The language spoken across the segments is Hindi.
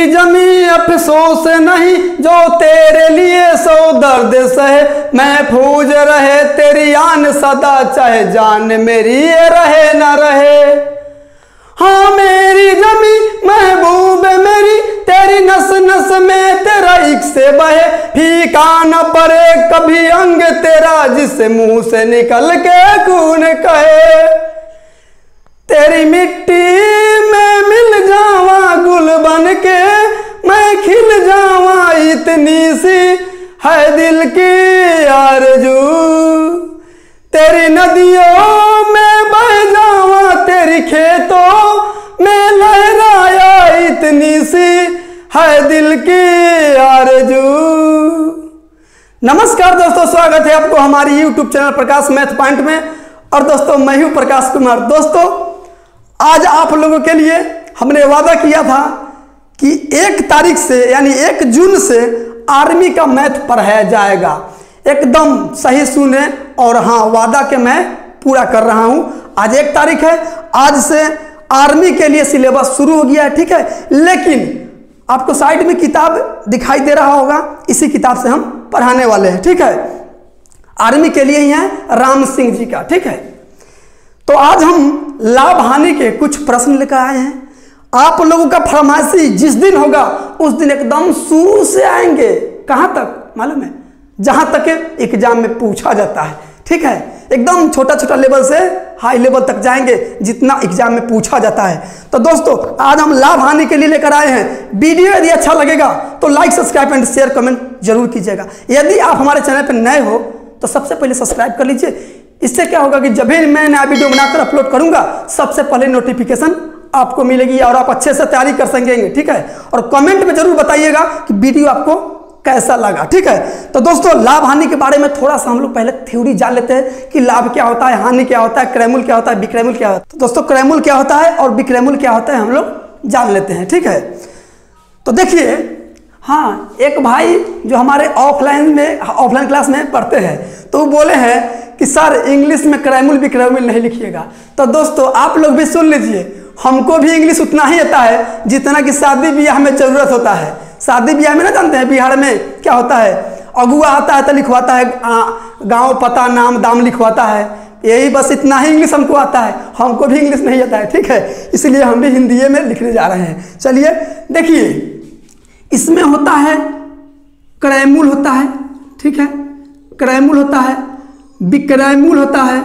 जमी अफसोस नहीं जो तेरे लिए सौ दर्द सहे, महफूज रहे तेरी आन सदा चाहे जान मेरी ये रहे न रहे। हाँ मेरी जमी महबूब मेरी तेरी नस नस में तेरा इश्क से बहे, फीका न पड़े कभी अंग तेरा जिससे मुंह से निकल के खून कहे। तेरी मिट्टी में मिल जावा गुल बन के मैं खिल जावा, इतनी सी है दिल की आरज़ू। तेरी नदियों में बह जावा तेरी खेतों में लहराया, इतनी सी है दिल की आरज़ू। नमस्कार दोस्तों, स्वागत है आपको हमारी YouTube चैनल प्रकाश मैथ पॉइंट में। और दोस्तों मैं हूं प्रकाश कुमार। दोस्तों आज आप लोगों के लिए हमने वादा किया था कि 1 तारीख से यानी 1 जून से आर्मी का मैथ पढ़ाया जाएगा। एकदम सही सुने और हाँ, वादा के मैं पूरा कर रहा हूं। आज 1 तारीख है, आज से आर्मी के लिए सिलेबस शुरू हो गया है, ठीक है। लेकिन आपको साइड में किताब दिखाई दे रहा होगा, इसी किताब से हम पढ़ाने वाले हैं, ठीक है। आर्मी के लिए ही है राम सिंह जी का, ठीक है। तो आज हम लाभ हानि के कुछ प्रश्न लेकर आए हैं। आप लोगों का फरमाइशी जिस दिन होगा उस दिन एकदम शुरू से आएंगे। कहां तक मालूम है? जहां तक एग्जाम में पूछा जाता है, ठीक है। एकदम छोटा छोटा लेवल से हाई लेवल तक जाएंगे जितना एग्जाम में पूछा जाता है। तो दोस्तों आज हम लाभ हानि के लिए लेकर आए हैं। वीडियो यदि अच्छा लगेगा तो like subscribe and share comment जरूर कीजिएगा। यदि आप हमारे चैनल पर नए हो तो सबसे पहले सब्सक्राइब कर लीजिए। इससे क्या होगा कि जब भी मैं नया वीडियो बनाकर अपलोड करूंगा सबसे पहले नोटिफिकेशन आपको मिलेगी और आप अच्छे से तैयारी कर सकेंगे, ठीक है। और कमेंट में जरूर बताइएगा कि वीडियो आपको कैसा लगा, ठीक है। तो दोस्तों लाभ हानि के बारे में थोड़ा सा हम लोग पहले थ्योरी जान लेते हैं कि लाभ क्या होता है, हानि क्या होता है, क्रयमूल्य क्या होता है, विक्रयमूल्य क्या होता है। तो दोस्तों क्रयमूल्य क्या होता है और विक्रयमूल्य क्या होता है हम लोग जान लेते हैं, ठीक है। तो देखिए, हाँ, एक भाई जो हमारे ऑफलाइन क्लास में पढ़ते हैं तो वो बोले हैं कि सर इंग्लिश में क्रयमूल्य विक्रयमूल्य नहीं लिखिएगा। तो दोस्तों आप लोग भी सुन लीजिए, हमको भी इंग्लिश उतना ही आता है जितना कि शादी ब्याह में जरूरत होता है। शादी ब्याह में ना जानते हैं बिहार में क्या होता है, अगुआ आता है तो लिखवाता है गांव पता नाम दाम लिखवाता है, यही बस इतना ही इंग्लिश हमको आता है। हमको भी इंग्लिश नहीं आता है, ठीक है, इसलिए हम भी हिंदी में लिखने जा रहे हैं। चलिए देखिए, इसमें होता है क्रयमूल्य होता है, ठीक है, क्रयमूल्य होता है, विक्रयमूल्य होता है,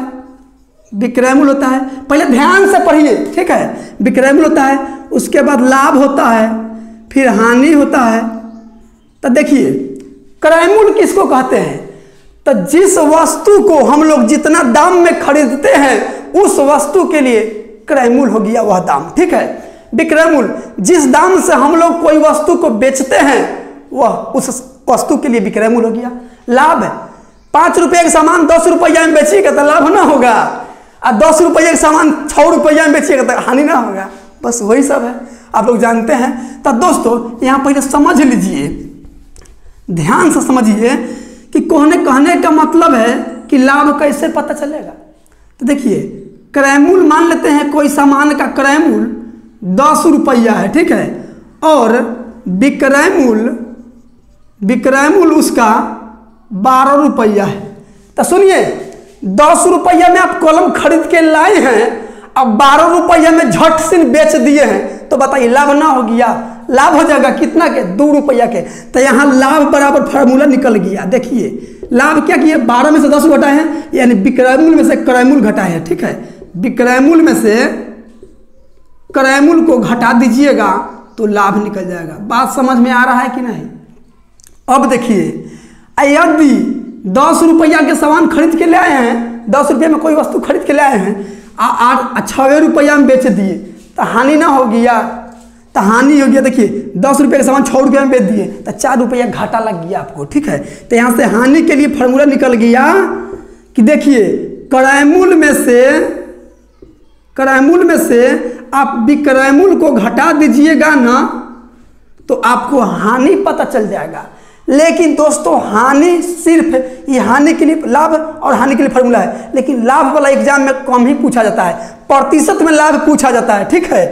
विक्रयमूल्य होता है। पहले ध्यान से पढ़िए, ठीक है। विक्रयमूल्य होता है, उसके बाद लाभ होता है, फिर हानि होता है। तो देखिए क्रयमूल्य किसको कहते हैं? तो जिस वस्तु को हम लोग जितना दाम में खरीदते हैं उस वस्तु के लिए क्रयमूल्य हो गया वह दाम, ठीक है। विक्रयमूल्य जिस दाम से हम लोग कोई वस्तु को बेचते हैं वह उस वस्तु के लिए विक्रयमूल्य हो गया। लाभ है, 5 रुपये का सामान 10 रुपया में बेचिएगा तो लाभ ना होगा, और 10 रुपये का सामान 6 रुपया में बेचिएगा तो हानि ना होगा। बस वही सब है, आप लोग जानते हैं। तो दोस्तों यहाँ पहले समझ लीजिए, ध्यान से समझिए कि कहने का मतलब है कि लाभ कैसे पता चलेगा। तो देखिए क्रयमूल्य मान लेते हैं कोई सामान का क्रयमूल्य 10 रुपया है, ठीक है, और विक्रयमूल्य उसका 12 रुपया है। तो सुनिए 10 रुपया में आप कलम खरीद के लाए हैं, अब 12 रुपया में झट से बेच दिए हैं, तो बताइए लाभ ना हो गया? लाभ हो जाएगा कितना के? 2 रुपया के। तो यहाँ लाभ बराबर फार्मूला निकल गया। देखिए लाभ क्या किया, 12 में से 10 घटाए हैं, यानी विक्रयमूल्य में से क्रयमूल्य घटाए हैं, ठीक है। विक्रयमूल्य में से क्रयमूल्य को घटा दीजिएगा तो लाभ निकल जाएगा। बात समझ में आ रहा है कि नहीं? अब देखिए यदि 10 रुपया के सामान खरीद के ले आए हैं, 10 रुपये में कोई वस्तु खरीद के ले आए हैं, 6 रुपया में बेच दिए तो हानि ना हो गया? तो हानि हो गया। देखिए 10 रुपये का सामान 6 रुपया में बेच दिए तो 4 रुपया घाटा लग गया आपको, ठीक है। तो यहाँ से हानि के लिए फॉर्मूला निकल गया कि देखिए क्रयमूल्य में से आप विक्रयमूल्य को घटा दीजिएगा ना तो आपको हानि पता चल जाएगा। लेकिन दोस्तों हानि सिर्फ ये हानि के लिए लाभ और हानि के लिए फॉर्मूला है, लेकिन लाभ वाला एग्जाम में कम ही पूछा जाता है, प्रतिशत में लाभ पूछा जाता है, ठीक है।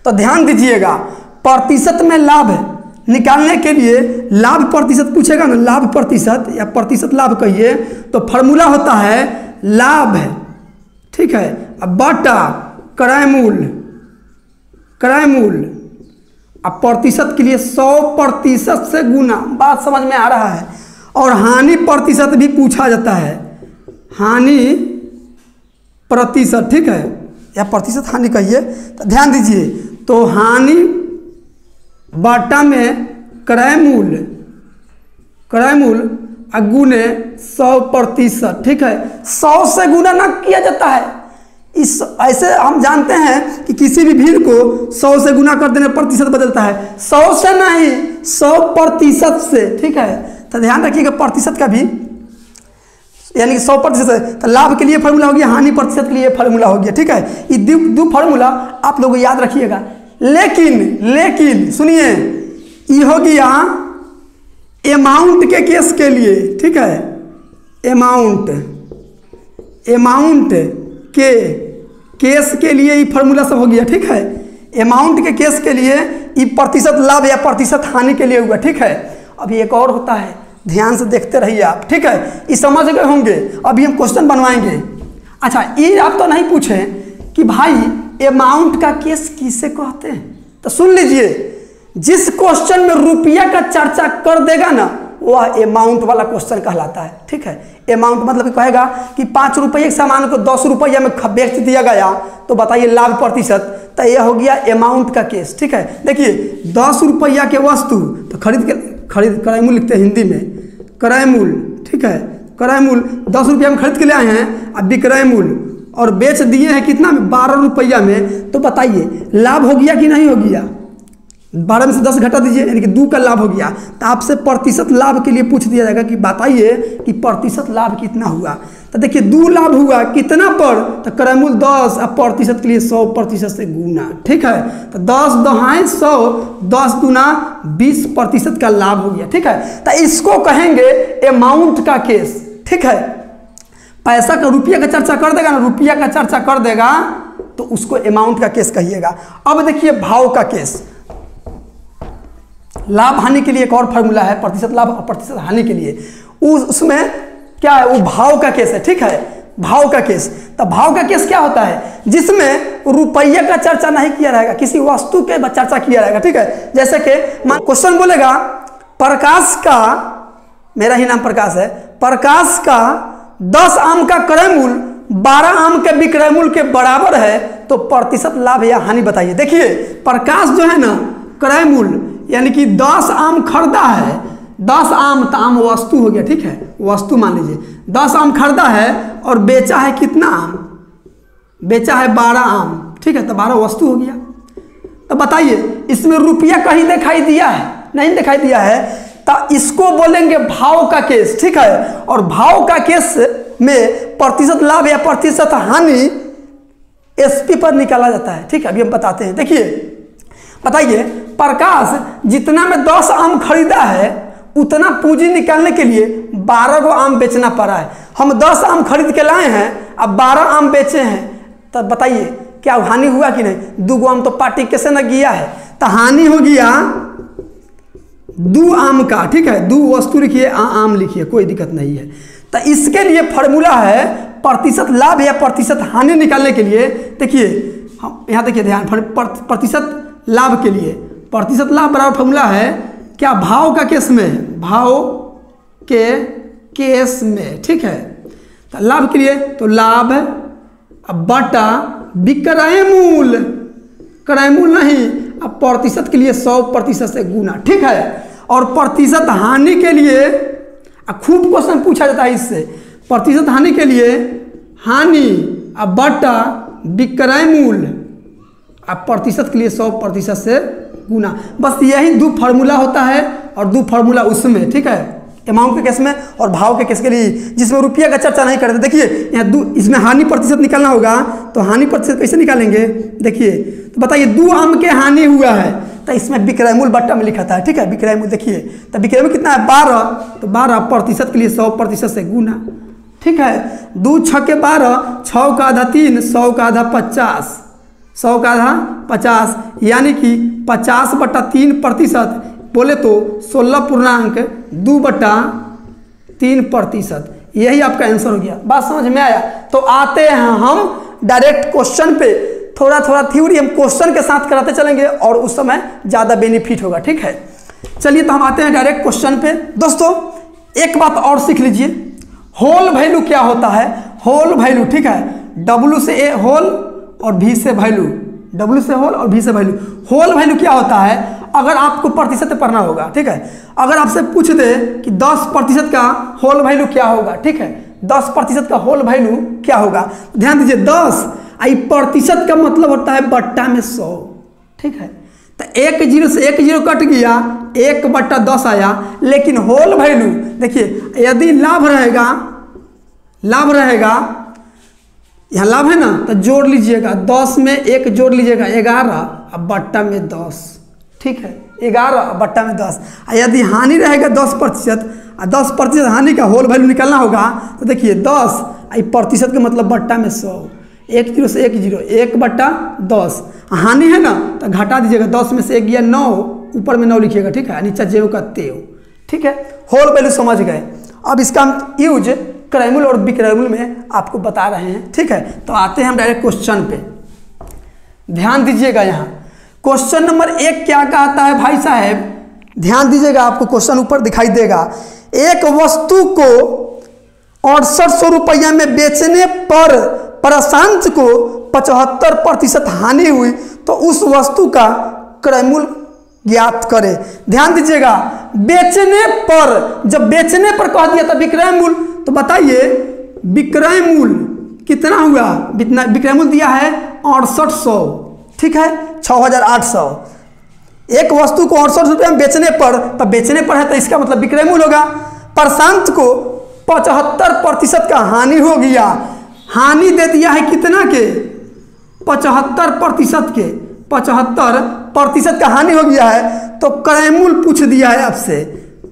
तो ध्यान दीजिएगा प्रतिशत में लाभ निकालने के लिए लाभ प्रतिशत पूछेगा ना, लाभ प्रतिशत या प्रतिशत लाभ कहिए, तो फॉर्मूला होता है लाभ, ठीक है, अब बटा क्रय मूल, अब प्रतिशत के लिए 100% से गुना, बात समझ में आ रहा है। और हानि प्रतिशत भी पूछा जाता है, हानि प्रतिशत, ठीक है, या प्रतिशत हानि कहिए, तो ध्यान दीजिए, तो हानि बटा में क्रय मूल गुने 100%, ठीक है, 100 से गुना ना किया जाता है। इस ऐसे हम जानते हैं कि किसी भी भीड़ को 100 से गुना कर देने प्रतिशत बदलता है, 100 से नहीं 100% से, ठीक है। तो ध्यान रखिएगा प्रतिशत का भी, यानी कि 100%। तो लाभ के लिए फार्मूला हो गया, हानि प्रतिशत के लिए फार्मूला हो गया, ठीक है। ये दो फार्मूला आप लोग याद रखिएगा। लेकिन सुनिए, ये हो गया अमाउंट के केस के लिए, ठीक है, अमाउंट के केस के लिए ये फार्मूला सब हो गया, ठीक है। अमाउंट के केस के लिए ये प्रतिशत लाभ या प्रतिशत हानि के लिए हुआ, ठीक है। अभी एक और होता है, ध्यान से देखते रहिए आप, ठीक है, ये समझ गए होंगे। अभी हम क्वेश्चन बनवाएंगे। अच्छा, ये आप तो नहीं पूछे कि भाई अमाउंट का केस किसे कहते हैं, तो सुन लीजिए, जिस क्वेश्चन में रुपया का चर्चा कर देगा ना, वह अमाउंट वाला क्वेश्चन कहलाता है, ठीक है। अमाउंट मतलब कहेगा कि 5 रुपये के सामान को 10 रुपया में बेच दिया गया, तो बताइए लाभ प्रतिशत, तो यह हो गया अमाउंट का केस, ठीक है। देखिए 10 रुपया के वस्तु, तो खरीद क्रय मूल्य लिखते हैं हिंदी में, क्रय मूल्य, ठीक है, क्रय मूल्य 10 रुपया में खरीद के ले आए हैं, अब विक्रय मूल्य और बेच दिए हैं कितना में, 12 रुपया में, तो बताइए लाभ हो गया कि नहीं हो गया। 12 में से 10 घटा दीजिए, यानी कि 2 का लाभ हो गया। तो आपसे प्रतिशत लाभ के लिए पूछ दिया जाएगा कि बताइए कि प्रतिशत लाभ कितना हुआ। तो देखिए 2 लाभ हुआ कितना पर, तो क्रय मूल्य 10, अब प्रतिशत के लिए 100% से गुना, ठीक है। तो 10 दहाई 100, 10 गुना 20% का लाभ हो गया, ठीक है। तो इसको कहेंगे अमाउंट का केस, ठीक है। पैसा का, रुपया का चर्चा कर देगा ना, रुपया का चर्चा कर देगा तो उसको अमाउंट का केस कहिएगा। अब देखिए भाव का केस, लाभ हानि के लिए एक और फार्मूला है, प्रतिशत लाभ और प्रतिशत हानि के लिए, उसमें क्या है, वो भाव का केस है, ठीक है, भाव का केस। तो भाव का केस क्या होता है, जिसमें रुपये का चर्चा नहीं किया रहेगा, किसी वस्तु के चर्चा किया रहेगा, ठीक है। जैसे कि क्वेश्चन बोलेगा प्रकाश का, मेरा ही नाम प्रकाश है, प्रकाश का 10 आम का क्रय मूल्य 12 आम के विक्रय मूल्य के बराबर है, तो प्रतिशत लाभ या हानि बताइए। देखिए प्रकाश जो है ना, क्रय मूल्य यानी कि 10 आम खरीदा है, 10 आम, तो आम वस्तु हो गया, ठीक है, वस्तु मान लीजिए, 10 आम खरीदा है और बेचा है कितना आम, बेचा है 12 आम, ठीक है, तो 12 वस्तु हो गया। तो बताइए इसमें रुपया कहीं दिखाई दिया है, नहीं दिखाई दिया है, तो इसको बोलेंगे भाव का केस, ठीक है। और भाव का केस में प्रतिशत लाभ या प्रतिशत हानि एसपी पर निकाला जाता है, ठीक है। अभी हम बताते हैं। देखिए बताइए, प्रकाश जितना में 10 आम खरीदा है, उतना पूंजी निकालने के लिए 12 गो आम बेचना पड़ा है। हम 10 आम खरीद के लाए हैं, अब 12 आम बेचे हैं, तो बताइए क्या हानि हुआ कि नहीं। 2 गो आम तो पार्टी कैसे न गया है, तो हानि हो गया 2 आम का, ठीक है। 2 वस्तु लिखिए, आम लिखिए, कोई दिक्कत नहीं है। तो इसके लिए फॉर्मूला है प्रतिशत लाभ या प्रतिशत हानि निकालने के लिए। देखिए हम यहाँ देखिए ध्यान, प्रतिशत लाभ के लिए प्रतिशत लाभ बराबर फॉर्मूला है क्या, भाव का केस में, भाव के केस में, ठीक है। तो लाभ के लिए तो लाभ बटा विक्रय मूल्य, क्रय मूल्य नहीं, अब प्रतिशत के लिए 100% से गुना, ठीक है। और प्रतिशत हानि के लिए खूब क्वेश्चन पूछा जाता है इससे, प्रतिशत हानि के लिए हानि अब बटा विक्रय मूल्य, अब प्रतिशत के लिए 100% से गुना। बस यही 2 फार्मूला होता है और 2 फार्मूला उसमें, ठीक है, अमाउंट के केस में और भाव के केस के लिए, जिसमें रुपया का चर्चा नहीं करते। देखिए यहाँ इसमें हानि प्रतिशत निकालना होगा, तो हानि प्रतिशत कैसे निकालेंगे। देखिए तो बताइए 2 आम के हानि हुआ है, तो इसमें विक्रय मूल्य बट्टा में लिखा था, ठीक है। विक्रय मूल्य देखिए, तो विक्रय मूल्य कितना है 12, तो 12 प्रतिशत के लिए 100% से गुना, ठीक है। 2 6 के 12, 6 का आधा 3, 100 का आधा 50, 100 का आधा 50, यानी कि 50/3% बोले तो 16.2/3%। यही आपका आंसर हो गया। बात समझ में आया? तो आते हैं हम डायरेक्ट क्वेश्चन पे। थोड़ा थोड़ा थ्योरी हम क्वेश्चन के साथ कराते चलेंगे और उस समय ज़्यादा बेनिफिट होगा। ठीक है, चलिए तो हम आते हैं डायरेक्ट क्वेश्चन पे। दोस्तों एक बात और सीख लीजिए, होल वैल्यू क्या होता है। होल वैल्यू, ठीक है, W से A होल और V से वैल्यू, W से होल और V से वैल्यू। होल वैल्यू क्या होता है, अगर आपको प्रतिशत पढ़ना होगा, ठीक है, अगर आपसे पूछ दे कि 10% का होल वैल्यू क्या होगा, ठीक है, 10% का होल वैल्यू क्या होगा, ध्यान दीजिए 10 प्रतिशत का मतलब होता है बट्टा में 100। ठीक है, तो 1 0 से 1 0 कट गया, 1/10 आया। लेकिन होल वैल्यू देखिए, यदि लाभ रहेगा यहाँ लाभ है ना, तो जोड़ लीजिएगा, 10 में 1 जोड़ लीजिएगा 11 अब बट्टा में 10। ठीक है, 11 बट्टा में 10। यदि हानि रहेगा 10% और 10% हानि का होल वैल्यू निकालना होगा, तो देखिए 10 प्रतिशत का मतलब बट्टा में 100, 1 0 से 1 0, 1/10। हानि है ना, तो घटा दीजिएगा, 10 में से 1 गया 9, ऊपर में 9 लिखिएगा। ठीक है, नीचे जेव का तेव। ठीक है, होल वैल्यू समझ गए। अब इसका हम यूज क्रैमुल और बिक्रैमुल में आपको बता रहे हैं। ठीक है, तो आते हैं हम डायरेक्ट क्वेश्चन पे। ध्यान दीजिएगा, यहाँ क्वेश्चन नंबर 1 क्या कहता है भाई साहब, ध्यान दीजिएगा, आपको क्वेश्चन ऊपर दिखाई देगा। एक वस्तु को 6800 रुपया में बेचने पर प्रशांत को 75% हानि हुई, तो उस वस्तु का क्रयमूल्य ज्ञात करें। ध्यान दीजिएगा, बेचने पर, जब बेचने पर कह दिया था विक्रय मूल्य, तो बताइए विक्रय मूल्य कितना हुआ। विक्रय मूल्य दिया है 6800, ठीक है, 6800। एक वस्तु को 68 रुपये में बेचने पर, तब बेचने पर है तो इसका मतलब विक्रय मूल्य होगा। प्रशांत को 75% का हानि हो गया। हानि दे दिया है कितना के, 75% के, 75% का हानि हो गया है। तो क्रय मूल्य पूछ दिया है आपसे,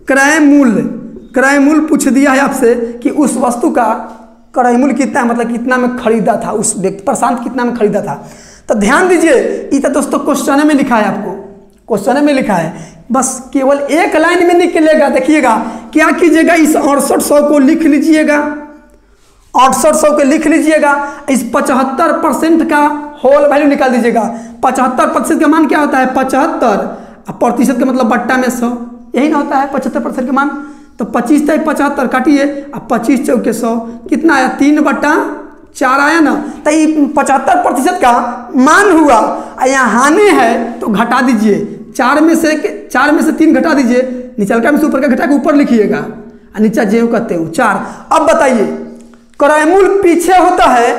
क्रय मूल्य पूछ दिया है आपसे कि उस वस्तु का क्रय मूल्य कितना है, मतलब कितना में खरीदा था उस व्यक्ति, प्रशांत कितना में खरीदा था। तो ध्यान दीजिए, ये दोस्तों क्वेश्चन में लिखा है, आपको क्वेश्चन में लिखा है, बस केवल एक लाइन में निकलेगा। देखिएगा क्या कीजिएगा, इस 6800 को लिख लीजिएगा, 6800 को लिख लीजिएगा। इस 75% का होल वैल्यू निकाल दीजिएगा। 75% का मान क्या होता है, 75, और प्रतिशत का मतलब बट्टा में 100, यही ना होता है 75% का मान। तो 25 तक 75 काटिए, अब 25 चौके 100 कितना आया, 3/4 आया ना। तो ये 75% का मान हुआ। यहाँ हानि है तो घटा दीजिए, 4 में से 3 घटा दीजिए, निचलका में से ऊपर का घटा के ऊपर लिखिएगा, और नीचे जेव करते हो 4। अब बताइए क्रय मूल्य पीछे होता है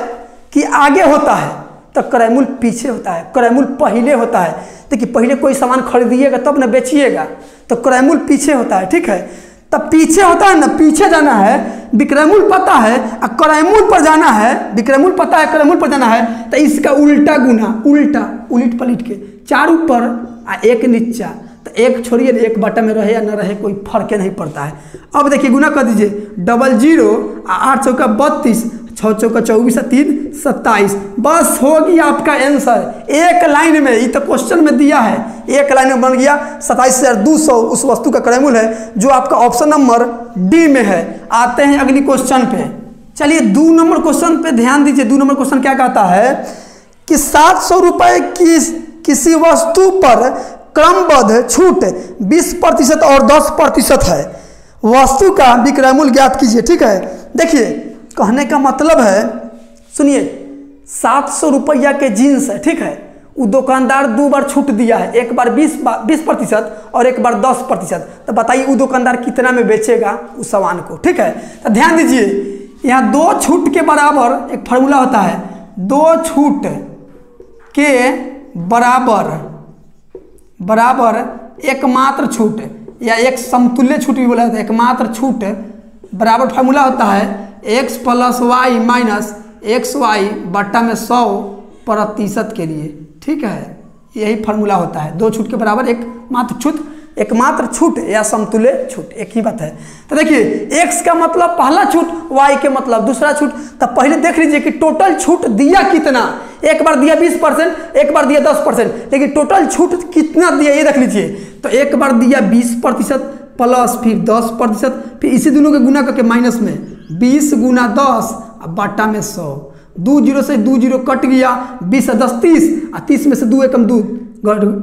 कि आगे होता है, तो क्रय मूल्य पीछे होता है, क्रय मूल्य पहले होता है। देखिए पहले कोई सामान खरीदिएगा तब ना बेचिएगा, तो क्रय मूल्य पीछे होता है। ठीक है, तब पीछे होता है ना, पीछे जाना है, विक्रय मूल्य पता है और क्रय मूल्य पर जाना है, विक्रय मूल्य पता है क्रय मूल्य पर जाना है, तो इसका उल्टा गुना, उलट पलट के 4 ऊपर और 1 नीचा, तो 1 छोड़िए, 1 बटा में रहे या न रहे कोई फर्क नहीं पड़ता है। अब देखिए गुना कर दीजिए, 00, 8 चौका 32, 6 चौका 24, 3 27, बस हो गया आपका आंसर। एक लाइन में, ये तो क्वेश्चन में दिया है, एक लाइन में बन गया 27,200 उस वस्तु का क्रय मूल्य है, जो आपका ऑप्शन नंबर डी में है। आते हैं अगली क्वेश्चन पे। चलिए 2 नंबर क्वेश्चन पे ध्यान दीजिए। 2 नंबर क्वेश्चन क्या कहता है कि 700 रुपये की किसी वस्तु पर क्रमबद्ध छूट 20% और 10% है, वस्तु का विक्रय मूल्य ज्ञात कीजिए। ठीक है, देखिए कहने का मतलब है, सुनिए 700 रुपया के जीन्स है, ठीक है, वो दुकानदार 2 बार छूट दिया है, एक बार 20% और एक बार 10%। तो बताइए वो दुकानदार कितना में बेचेगा उस सामान को। ठीक है, तो ध्यान दीजिए, यहाँ 2 छूट के बराबर एक फार्मूला होता है, 2 छूट के बराबर एकमात्र छूट, या एक समतुल्य छूट भी बोला जाता है, एकमात्र छूट बराबर फार्मूला होता है x + y - xy बट्टा में 100% के लिए। ठीक है, यही फार्मूला होता है, 2 छूट के बराबर एक मात्र छूट एकमात्र छूट या समतुल्य छूट, एक ही बात है। तो देखिए x का मतलब पहला छूट, y के मतलब दूसरा छूट। तो पहले देख लीजिए कि टोटल छूट दिया कितना, एक बार दिया 20%, एक बार दिया 10%, लेकिन टोटल छूट कितना दिया ये देख लीजिए। तो एक बार दिया 20% प्लस फिर 10%, फिर इसी दोनों के गुना करके माइनस में 20 गुना 10 और बटा में 100, 2 जीरो से 2 जीरो कट गया, 20 और 10 30, और 30 में से 2 एकम 2,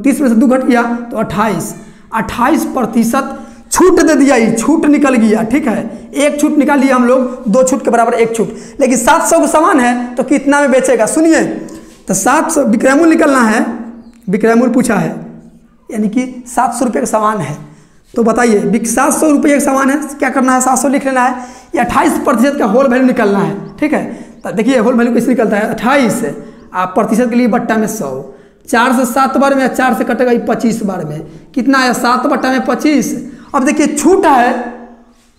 30 में से 2 घट गया तो 28% छूट दे दिया, ये छूट निकल गया। ठीक है, एक छूट निकाल लिया हम लोग, 2 छूट के बराबर एक छूट, लेकिन 700 का सामान है तो कितना में बेचेगा सुनिए। तो 700 विक्रय मूल्य निकलना है, विक्रय मूल्य पूछा है, यानी कि 700 रुपये का सामान है। तो बताइए 700 रुपये का सामान है, क्या करना है, 700 लिख लेना है, या 28% का होल वैल्यू निकलना है। ठीक है, तो देखिए होल वैल्यू कैसे निकलता है, 28 आप प्रतिशत के लिए बट्टा में 100, 4 से 7 बार में, 4 से कटेगा 25 बार में, कितना है 7 बट्टा में 25। अब देखिए छूट है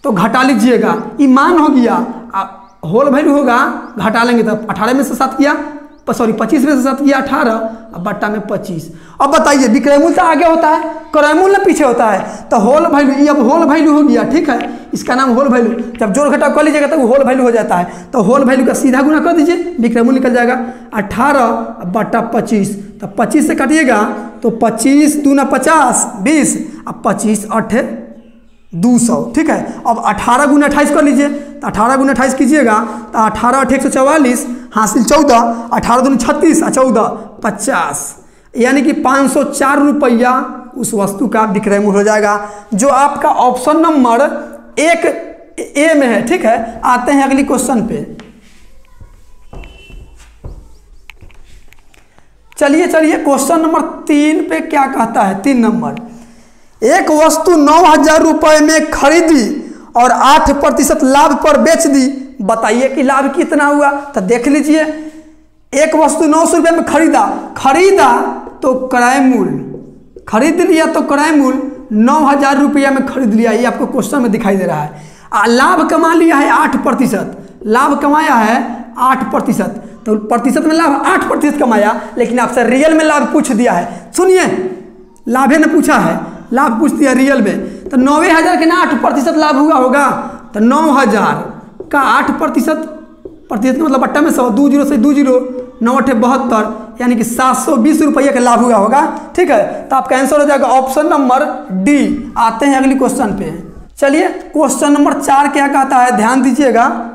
तो घटा लीजिएगा, ये मान हो गया, होल वैल्यू होगा घटा लेंगे तो 18 में से 7 किया, सॉरी 25 में से 7 किया 18, अब बट्टा में 25। अब बताइए विक्रय मूल्य तो आगे होता है, क्रय मूल्य पिछे होता है, तो होल वैल्यू, ये अब होल वैल्यू हो गया। ठीक है, इसका नाम होल वैल्यू, जब जोड़ घटाव कर लीजिएगा तो वो होल वैल्यू हो जाता है। तो होल वैल्यू का सीधा गुना कर दीजिए, विक्रय मूल्य निकल जाएगा 18 बट्टा 25, तो 25 से काटिएगा तो 25 दूना 50 20, अब 25 8 200। ठीक है, अब 18 गुना 28 कर लीजिए, तो 18 गुना 28 कीजिएगा तो 18 8 144 हासिल 14, 18 दूनी 36 और 14 50, यानी कि 504 रुपया उस वस्तु का विक्रय मूल्य हो जाएगा, जो आपका ऑप्शन नंबर 1A में है। ठीक है, आते हैं अगली क्वेश्चन पे। चलिए क्वेश्चन नंबर 3 पे क्या कहता है, 3 नंबर, एक वस्तु 9000 रुपये में खरीदी और 8% लाभ पर बेच दी, बताइए कि लाभ कितना हुआ। तो देख लीजिए, एक वस्तु 900 रुपये में खरीदा तो क्रय मूल्य, खरीद लिया तो क्रय मूल्य 9000 रुपया में खरीद लिया, ये आपको क्वेश्चन में दिखाई दे रहा है। लाभ कमा लिया है 8%, लाभ कमाया है 8%, तो प्रतिशत में लाभ 8% कमाया, लेकिन आपसे रियल में लाभ पूछ दिया है। सुनिए, लाभे ने पूछा है, लाभ पूछ दिया रियल में, तो 90,000 के ना 8% लाभ हुआ होगा, तो 9000 का 8% का मतलब बट्टा में 100, 2 जीरो से 2 जीरो 9 8 72, यानी कि 720 रुपये का लाभ हुआ होगा। ठीक है, तो आपका आंसर हो जाएगा ऑप्शन नंबर डी। आते हैं अगली क्वेश्चन पे। चलिए क्वेश्चन नंबर 4 क्या कहता है, ध्यान दीजिएगा।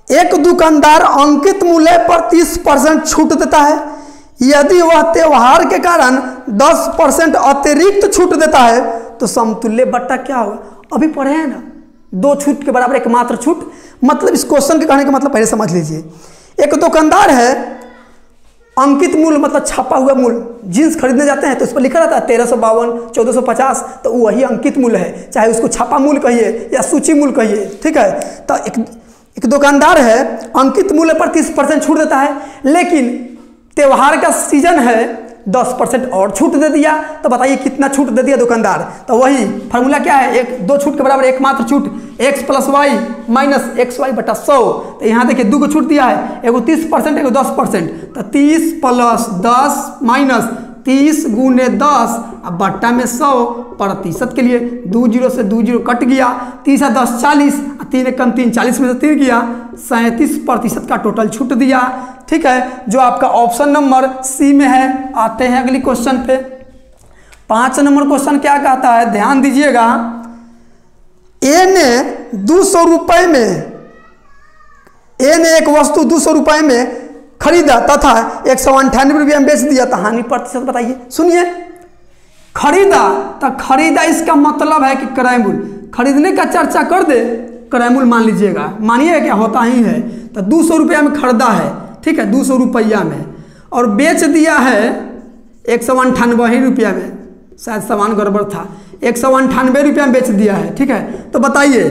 एक दुकानदार अंकित मूल्य पर 30% छूट देता है, यदि वह त्योहार के कारण 10% अतिरिक्त छूट देता है तो समतुल्य बट्टा क्या होगा। अभी पढ़े हैं ना, 2 छूट के बराबर एकमात्र छूट, मतलब इस क्वेश्चन के कहने का मतलब पहले समझ लीजिए। एक दुकानदार है, अंकित मूल्य मतलब छापा हुआ मूल्य, जींस खरीदने जाते हैं तो उस पर लिखा रहता है 1352 1450, तो वही अंकित मूल्य है, चाहे उसको छापा मूल्य कहिए या सूची मूल्य कहिए। ठीक है, तो एक दुकानदार है, अंकित मूल्य पर 30% छूट देता है, लेकिन त्योहार का सीजन है 10% और छूट दे दिया, तो बताइए कितना छूट दे दिया दुकानदार। तो वही फार्मूला क्या है, 2 छूट के बराबर एकमात्र छूट, x + y - xy बटा 100। तो यहाँ देखिए 2 को छूट दिया है, एगो 30% एगो 10%, तो 30 + 10 - 30 × 10 अब बट्टा में 100 प्रतिशत के लिए 2 जीरो से 2 जीरो कट गया, 30 और 10 40, 3 कम 3 40 में से 3 गया, 37% का टोटल छूट दिया। ठीक है, जो आपका ऑप्शन नंबर सी में है। आते हैं अगली क्वेश्चन पे। 5 नंबर क्वेश्चन क्या कहता है, ध्यान दीजिएगा। ए ने 200 रुपये में, ए ने एक वस्तु 200 रुपये में खरीदा तथा 198 रुपये में बेच दिया, तो हानि प्रतिशत बताइए। सुनिए, खरीदा तो खरीदा, इसका मतलब है कि क्रय मूल्य, खरीदने का चर्चा कर दे, क्रय मूल्य मान लीजिएगा, मानिए क्या होता ही है। तो 200 रुपया में खरीदा है, ठीक है, 200 रुपया में, और बेच दिया है 198 रुपया में, शायद सामान गड़बड़ था, 198 रुपया में बेच दिया है। ठीक है, तो बताइए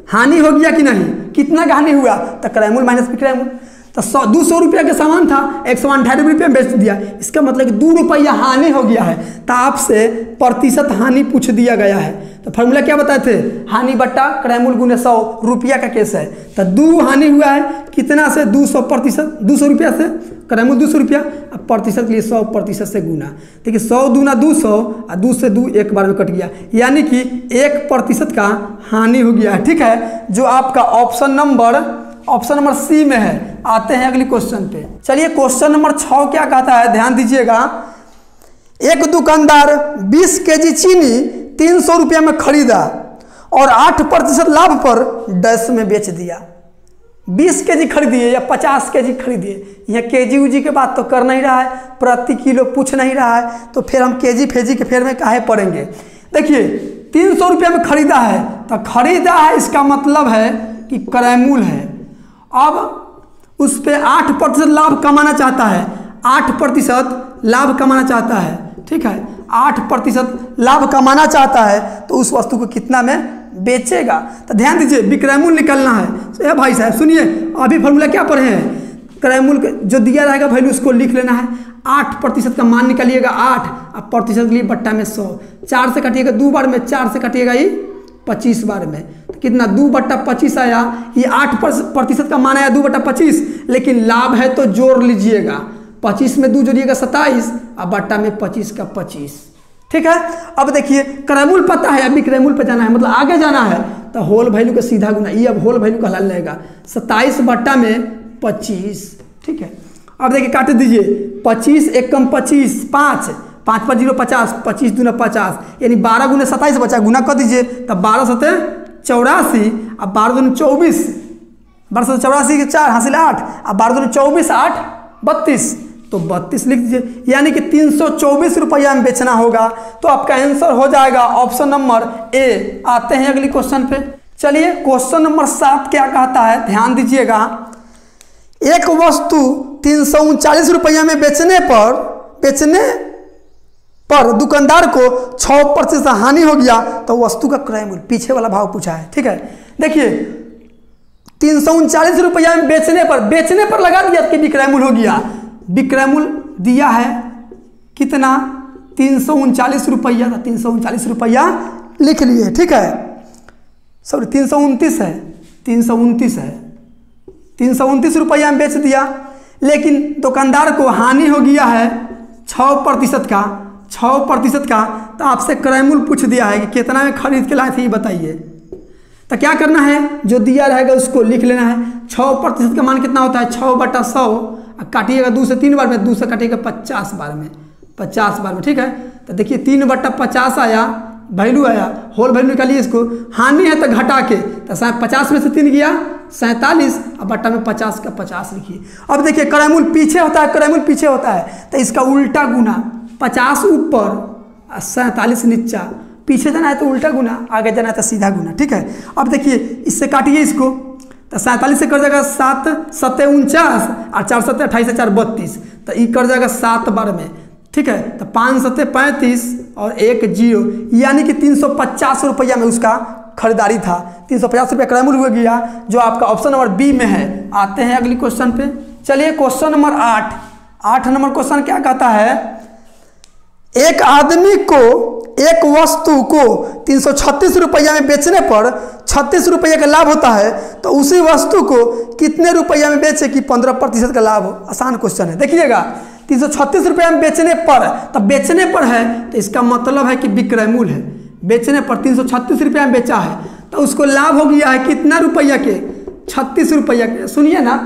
हानि हो गया कि नहीं, कितना का हानि हुआ, तो क्रय मूल्य माइनस विक्रय मूल्य। तो 200 रुपया का सामान था, 198 रुपये में बेच दिया, इसका मतलब कि 2 रुपया हानि हो गया है। तो आपसे प्रतिशत हानि पूछ दिया गया है। तो फॉर्मूला क्या बताए थे, हानि बट्टा क्रयमूल गुने 100, रुपया का केस है। तो 2 हानि हुआ है कितना से 200%, 200 रुपया से क्रयमूल 200 रुपया, अब प्रतिशत के लिए 100% से गुना। देखिए 100 दूना 200 और 2 से 2 एक बार में कट गया, यानी कि 1% का हानि हो गया है। ठीक है, जो आपका ऑप्शन नंबर सी में है। आते हैं अगली क्वेश्चन पे। चलिए क्वेश्चन नंबर 6 क्या कहता है, ध्यान दीजिएगा। एक दुकानदार 20 केजी चीनी 300 रुपया में खरीदा और 8% लाभ पर डैश में बेच दिया। 20 केजी खरीदिए या 50 केजी खरीदिए, यह केजी उजी के बात तो कर नहीं रहा है, प्रति किलो पूछ नहीं रहा है, तो फिर हम केजी फेजी के फेर में काहे पड़ेंगे। देखिए 300 रुपया में खरीदा है, तो खरीदा है इसका मतलब है कि क्रयमूल है। अब उस पर 8% लाभ कमाना चाहता है, 8% लाभ कमाना चाहता है। ठीक है, 8% लाभ कमाना चाहता है, तो उस वस्तु को कितना में बेचेगा। तो ध्यान दीजिए, विक्रयमूल निकलना है। तो भाई साहब सुनिए, अभी फॉर्मूला क्या पढ़े हैं, क्रयमूल जो दिया रहेगा वैल्यू उसको लिख लेना है। 8% का मान निकालिएगा 8, अब प्रतिशत के लिए बट्टा में 100, 4 से काटिएगा 2 बार में, 4 से काटिएगा ये 25 बार में, तो कितना 2/25 आया। ये 8% का मान आया 2/25, लेकिन लाभ है तो जोड़ लीजिएगा, 25 में 2 जोड़िएगा 27 और बट्टा में 25 का 25। ठीक है, अब देखिए क्रयमूल पता है, अभी क्रयमूल पे जाना है, मतलब आगे जाना है, तो होल वैल्यू का सीधा गुना, ये अब होल वैल्यू का हल रहेगा 27 बट्टा में 25। ठीक है, अब देखिए काट दीजिए, 25 1 कम 25 5, 5 5 0 50, 25 दूना 50, यानी 12 गुना 27 बचा, गुना कर दीजिए, तब 12 सते 84, अब 12 दूना 24, 12 से 84 के 4 हासिल 8, अब 12 दूना 24 8 32, तो 32 लिख दीजिए, यानी कि 324 रुपया में बेचना होगा। तो आपका आंसर हो जाएगा ऑप्शन नंबर ए। आते हैं अगली क्वेश्चन पे। चलिए क्वेश्चन नंबर 7 क्या कहता है, ध्यान दीजिएगा। एक वस्तु 339 रुपया में बेचने पर दुकानदार को 6% हानि हो गया, तो वस्तु का क्रयमूल्य, पीछे वाला भाव पूछा है। ठीक है, देखिए 339 रुपया में बेचने पर लगा दिया कि विक्रयमूल्य हो गया। विक्रयमूल्य दिया है कितना, 339 रुपया, 339 रुपया लिख लिए। ठीक है, सॉरी 329 है, 329 रुपया में बेच दिया, लेकिन दुकानदार को हानि हो गया है 6% का। तो आपसे क्रयमूल्य पूछ दिया है कि कितना में खरीद के लाए थे, ये बताइए। तो क्या करना है, जो दिया रहेगा उसको लिख लेना है। 6% का मान कितना होता है, 6/100, काटिएगा 2 से 3 बार में, 2 से काटिएगा 50 बार में, 50 बार में। ठीक है, तो देखिए 3/50 आया, वैल्यू आया, होल वैल्यू निकालिए इसको। हानि है तो घटा के, तो 50 में से 3 गया 47, और बट्टा में 50 का 50 लिखिए। अब देखिए क्रयमूल्य पीछे होता है, तो इसका उल्टा गुना, 50 ऊपर और 47 नीचा, पीछे जाना है तो उल्टा गुना, आगे जाना है तो सीधा गुना। ठीक है, अब देखिए इससे काटिए इसको, तो 47 से कर जाएगा 7 7 49 और 4 7 28 4 32, तो ये कर जाएगा 7 बार में। ठीक है, तो 5 7 35 और 1 0, यानी कि 350 रुपया में उसका खरीदारी था। 350 रुपया क्रयमूल्य हो गया, जो आपका ऑप्शन नंबर बी में है। आते हैं अगली क्वेश्चन पे। चलिए क्वेश्चन नंबर 8 नंबर क्वेश्चन क्या कहता है, एक आदमी को एक वस्तु को 336 रुपया में बेचने पर 36 रुपये का लाभ होता है, तो उसी वस्तु को कितने रुपया में बेचे कि 15% का लाभ हो। आसान क्वेश्चन है, देखिएगा 336 रुपया में बेचने पर, तब बेचने पर है तो इसका मतलब है कि विक्रयमूल्य है। बेचने पर 336 रुपया में बेचा है, तो उसको लाभ हो गया है कितना रुपया के, 36 रुपया के। सुनिए ना,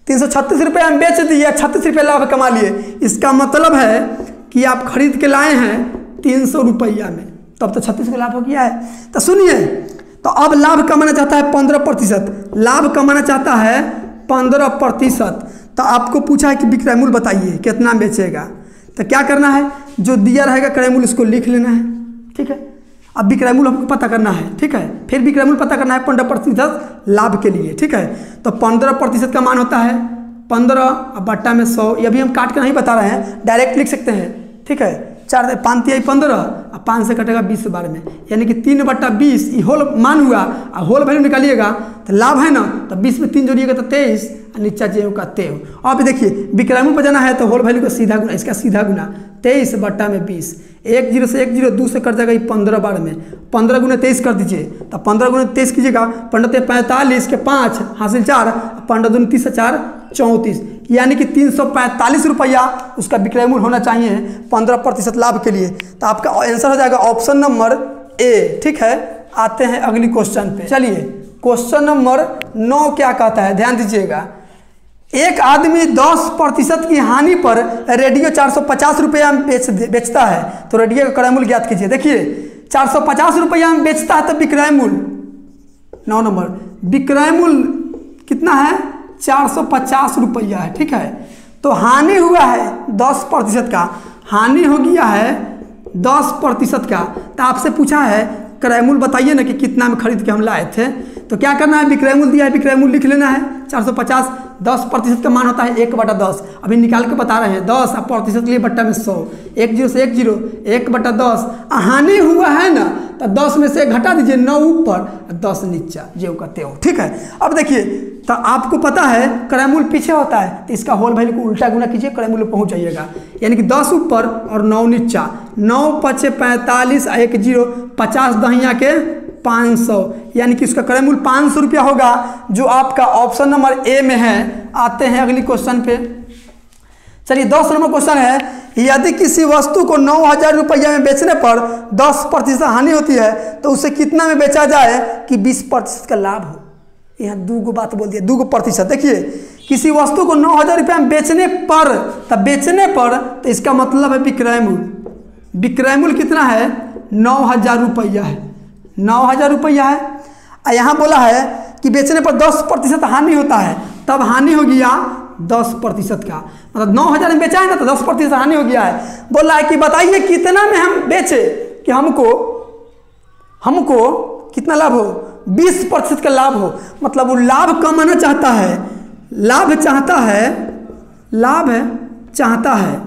336 रुपया में बेच दिए, 36 रुपया लाभ कमा लिए, इसका मतलब है कि आप खरीद के लाए हैं 300 रुपया में, तब तो 36 का लाभ हो गया है। तो सुनिए, तो अब लाभ कमाना चाहता है 15%, लाभ कमाना चाहता है 15%। तो आपको पूछा है कि विक्रयमूल्य बताइए कितना बेचेगा, तो क्या करना है, जो दिया रहेगा क्रयमूल्य उसको लिख लेना है। ठीक है, अब विक्रयमूल्य हमको पता करना है। ठीक है, फिर विक्रयमूल्य पता करना है 15% लाभ के लिए। ठीक है, तो 15% का मान होता है 15 बट्टा में 100, ये अभी हम काट के नहीं बता रहे हैं, डायरेक्ट लिख सकते हैं। ठीक है, 4 5 3 15 और 5 से कटेगा 20 बार में, यानी कि 3/20 ये होल मान हुआ, और होल वैल्यू निकालिएगा तो लाभ है ना, तो 20 में 3 जोड़िएगा तो 23 नीचा जेव का तेव। अब देखिए विक्रमूल पर जाना है तो होल वैल्यू का सीधा गुना, इसका सीधा गुना 23/20, 1 0 से 1 0 2 से कट जाएगा ये 15 बार में, 15 गुना 23 कर दीजिए, तो 15 गुना 23 कीजिएगा, 15 45 के 5 हासिल 4, 15 दूनी 30 4 34, यानी कि 345 रुपया उसका विक्रयमूल्य होना चाहिए 15% लाभ के लिए। तो आपका आंसर हो जाएगा ऑप्शन नंबर ए। ठीक है, आते हैं अगली क्वेश्चन पे। चलिए क्वेश्चन नंबर 9 क्या कहता है, ध्यान दीजिएगा। एक आदमी 10% की हानि पर रेडियो 450 रुपया में बेचता है, तो रेडियो का क्रय मूल्य ज्ञात कीजिए। देखिए 450 रुपया में बेचता है तो विक्रय मूल्य 9 नंबर, विक्रय मूल्य कितना है 450 रुपया है। ठीक है, तो हानि हुआ है 10% का, हानि हो गया है 10% का, तो आपसे पूछा है क्रय मूल्य बताइए ना कि कितना में खरीद के हम लाए थे। तो क्या करना है, विक्रय मूल्य दिया है, विक्रय मूल्य लिख लेना है 450, 10% का मान होता है 1/10, अभी निकाल के बता रहे हैं 10 और प्रतिशत के लिए बट्टा में 100, 1 0 से 1 0, 1/10, हानि हुआ है ना तो 10 में से घटा दीजिए, 9 ऊपर 10 नीचा जेव का तेव। ठीक है, अब देखिए तो आपको पता है क्रय मूल्य पीछे होता है, तो इसका होल वैल्यू को उल्टा गुना कीजिए, क्रय मूल्य पहुंच जाइएगा, यानी कि 10 ऊपर और 9 नीचा, 9 5 45 1 0, 50 दहिया के 500, यानी कि उसका क्रय मूल्य 500 रुपया होगा, जो आपका ऑप्शन नंबर ए में है। आते हैं अगली क्वेश्चन पे। चलिए 10 नंबर क्वेश्चन है, यदि किसी वस्तु को 9000 रुपया में बेचने पर 10% हानि होती है तो उसे कितना में बेचा जाए कि 20% का लाभ हो। यहाँ 2 बात बोल दिया, 2%। देखिए किसी वस्तु को 9000 रुपया में बेचने पर, तब बेचने पर तो इसका मतलब है विक्रय मूल्य, विक्रय मूल्य कितना है 9000 रुपया है, 9000 रुपया है। और यहाँ बोला है कि बेचने पर 10% हानि होता है, तब हानि हो गया 10% का, मतलब 9000 में बेचा है ना तो 10% हानि हो गया है। बोला है कि बताइए कितना में हम बेचे कि हमको कितना लाभ हो, 20% का लाभ हो, मतलब वो लाभ कमाना चाहता है, लाभ चाहता है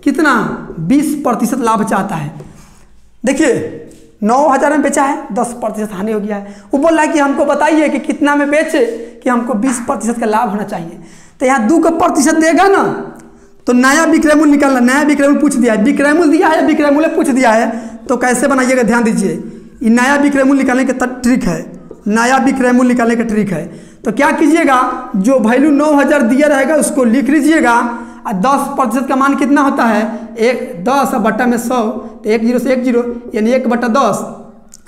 कितना 20% लाभ चाहता है। देखिए 9000 में बेचा है, 10% हानि हो गया है, वो बोल रहा है कि हमको बताइए कि कितना में बेचे कि हमको 20% का लाभ होना चाहिए। तो यहाँ 2% देगा ना तो नया विक्रय मूल्य निकालना, नया विक्रय मूल्य पूछ दिया है, विक्रय मूल्य दिया है या विक्रय मूल्य पूछ दिया है, तो कैसे बनाइएगा ध्यान दीजिए। ये नया विक्रय मूल्य निकालने का ट्रिक है, नया विक्रय मूल्य निकालने का ट्रिक है। तो क्या कीजिएगा, जो वैल्यू 9000 दिया रहेगा उसको लिख लीजिएगा, और 10% का मान कितना होता है 10 बट्टा में 100, तो 1 0 से 1 0 यानी 1/10,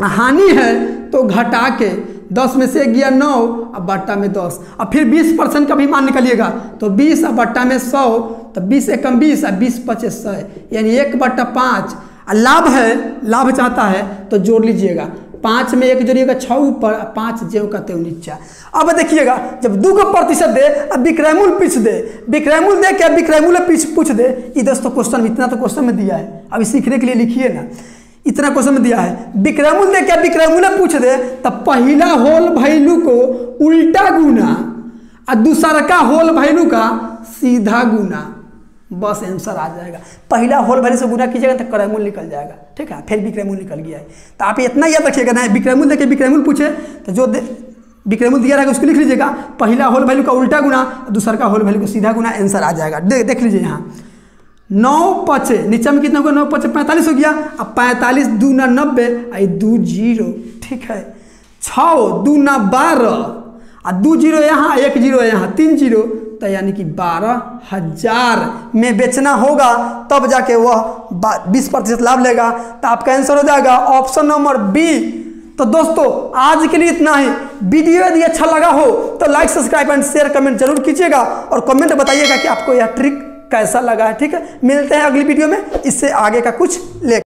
हानि है तो घटा के 10 में से गया 9 और बट्टा में 10, और फिर 20% का भी मान निकालिएगा, तो 20 और बट्टा में 100, तो 20 एकम 20 और 20 25 100, यानी 1/5। लाभ है, लाभ चाहता है तो जोड़ लीजिएगा, 5 में 1 जोड़िएगा 6 ऊपर, 5 जेव का तेव नीचा। अब देखिएगा जब 2% दे अब विक्रय मूल्य पूछ दे, विक्रय मूल्य दे क्या विक्रय मूल्य पूछ दे। ये दोस्तों क्वेश्चन इतना तो क्वेश्चन में दिया है, अभी सीखने के लिए लिखिए ना, इतना क्वेश्चन में दिया है, विक्रय मूल्य दे क्या विक्रय मूल्य पूछ दे, तब पहला होल वैल्यू को उल्टा गुना और दूसरा का होल वैल्यू का सीधा गुना, बस आंसर आ जाएगा। पहला होल वैल्यू से गुना कीजिएगा तो क्रय मूल्य निकल जाएगा। ठीक है, फिर विक्रय मूल्य निकल गया है, तो आप इतना याद रखिएगा ना, विक्रय मूल्य देके विक्रय मूल्य पूछे तो जो विक्रय मूल्य दिया रहेगा उसको लिख लीजिएगा, पहला होल वैल्यू का उल्टा गुना, दूसरा का होल वैल्यू को सीधा गुना, आंसर आ जाएगा। देख लीजिए यहाँ 9 5 नीचे में कितना होगा, 9 5 45 हो गया, अब 45 2 9 90 आई 2 0। ठीक है, 6 2 9 12 और 2 0 यहाँ 1 0 यहाँ 3 0, तो यानी कि 12000 में बेचना होगा तब जाके वह 20% लाभ लेगा। तो आपका आंसर हो जाएगा ऑप्शन नंबर बी। तो दोस्तों आज के लिए इतना ही। वीडियो यदि अच्छा लगा हो तो like subscribe and share comment जरूर कीजिएगा, और कमेंट बताइएगा कि आपको यह ट्रिक कैसा लगा है। ठीक है, मिलते हैं अगली वीडियो में इससे आगे का कुछ ले।